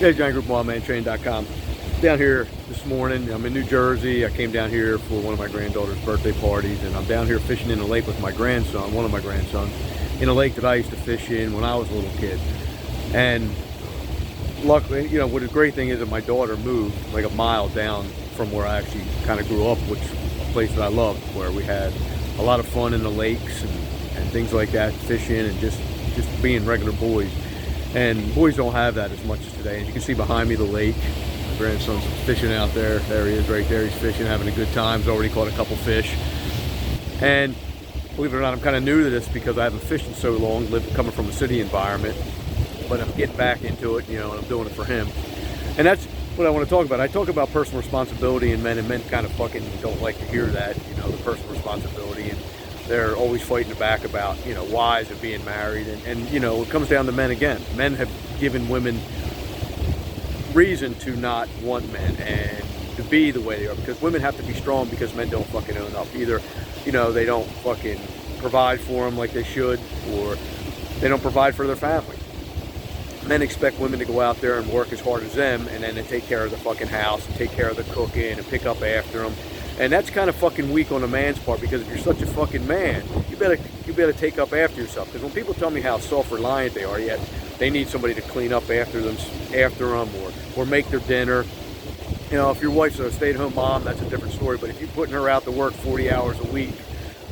Hey, John Grube, wildmantrain.com. Down here this morning. I'm in New Jersey. I came down here for one of my granddaughter's birthday parties, and I'm down here fishing in a lake with my grandson, one of my grandsons, in a lake that I used to fish in when I was a little kid. And luckily, you know, what the great thing is that my daughter moved like a mile down from where I actually kind of grew up, which is a place that I loved, where we had a lot of fun in the lakes and things like that, fishing and just being regular boys. And boys don't have that as much as today. And you can see behind me the lake. My grandson's fishing out there. There he is right there. He's fishing, having a good time. He's already caught a couple fish. And believe it or not, I'm kind of new to this because I haven't fished in so long, coming from a city environment. But I'm getting back into it, you know, and I'm doing it for him. And that's what I want to talk about. I talk about personal responsibility in men, and men kind of fucking don't like to hear that, you know, the personal responsibility. And they're always fighting back about, you know, whys of being married. And you know, it comes down to men again. Men have given women reason to not want men and to be the way they are, because women have to be strong because men don't fucking own up. Either, you know, they don't fucking provide for them like they should, or they don't provide for their family. Men expect women to go out there and work as hard as them, and then they take care of the fucking house and take care of the cooking and pick up after them. And that's kind of fucking weak on a man's part, because if you're such a fucking man, you better take up after yourself. Because when people tell me how self-reliant they are, yet they need somebody to clean up after them, or make their dinner. You know, if your wife's a stay-at-home mom, that's a different story. But if you're putting her out to work 40 hours a week,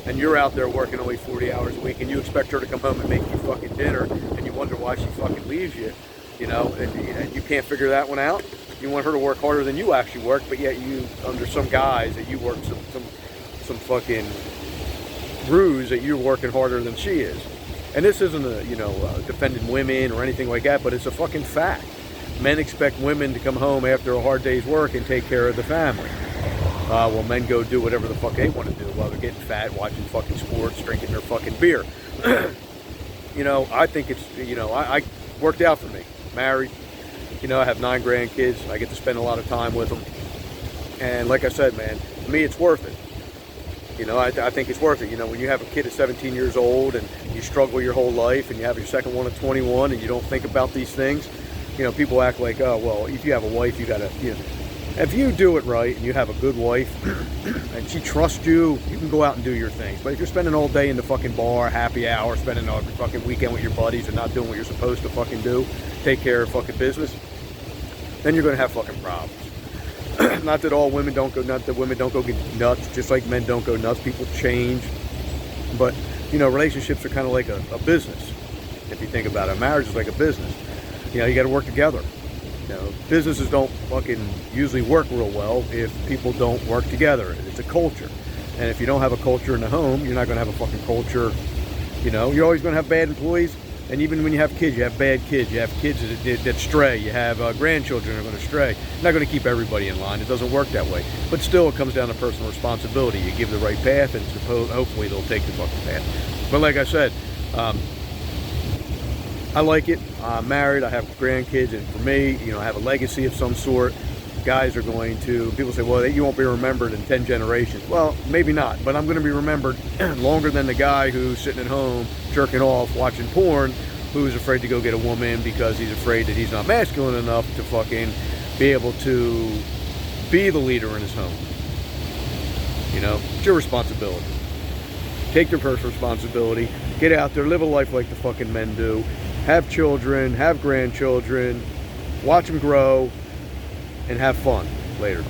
and you're out there working only 40 hours a week, and you expect her to come home and make you fucking dinner, and you wonder why she fucking leaves you, you know, and you can't figure that one out. You want her to work harder than you actually work, but yet you, under some guise, that you work some fucking ruse that you're working harder than she is. And this isn't a, you know, defending women or anything like that, but it's a fucking fact. Men expect women to come home after a hard day's work and take care of the family. Well, men go do whatever the fuck they want to do while they're getting fat, watching fucking sports, drinking their fucking beer. You know, I think it's, you know, I worked out for me. Married. You know, I have 9 grandkids. I get to spend a lot of time with them. And like I said, man, to me, it's worth it. You know, I think it's worth it. You know, when you have a kid at 17 years old and you struggle your whole life, and you have your second one at 21 and you don't think about these things, you know, people act like, oh, well, if you have a wife, you got to, you know. If you do it right and you have a good wife and she trusts you, you can go out and do your things. But if you're spending all day in the fucking bar, happy hour, spending every fucking weekend with your buddies and not doing what you're supposed to fucking do, take care of fucking business, then you're going to have fucking problems. Not that all women don't go nuts, that women don't go get nuts, just like men don't go nuts. People change. But, you know, relationships are kind of like a business. If you think about it, marriage is like a business. You know, you got to work together. You know, businesses don't fucking usually work real well if people don't work together. It's a culture. And if you don't have a culture in the home, you're not going to have a fucking culture. You know, you're always going to have bad employees. And even when you have kids, you have bad kids. You have kids that stray. You have grandchildren that are going to stray. You're not going to keep everybody in line. It doesn't work that way. But still, it comes down to personal responsibility. You give the right path, and hopefully they'll take the fucking path. But like I said, I like it. I'm married. I have grandkids. And for me, you know, I have a legacy of some sort. Guys are going to, people say, well, you won't be remembered in 10 generations. Well, maybe not, but I'm going to be remembered longer than the guy who's sitting at home jerking off, watching porn, who's afraid to go get a woman because he's afraid that he's not masculine enough to fucking be able to be the leader in his home. You know, it's your responsibility. Take your personal responsibility. Get out there, live a life like the fucking men do. Have children, have grandchildren, watch them grow, and have fun later.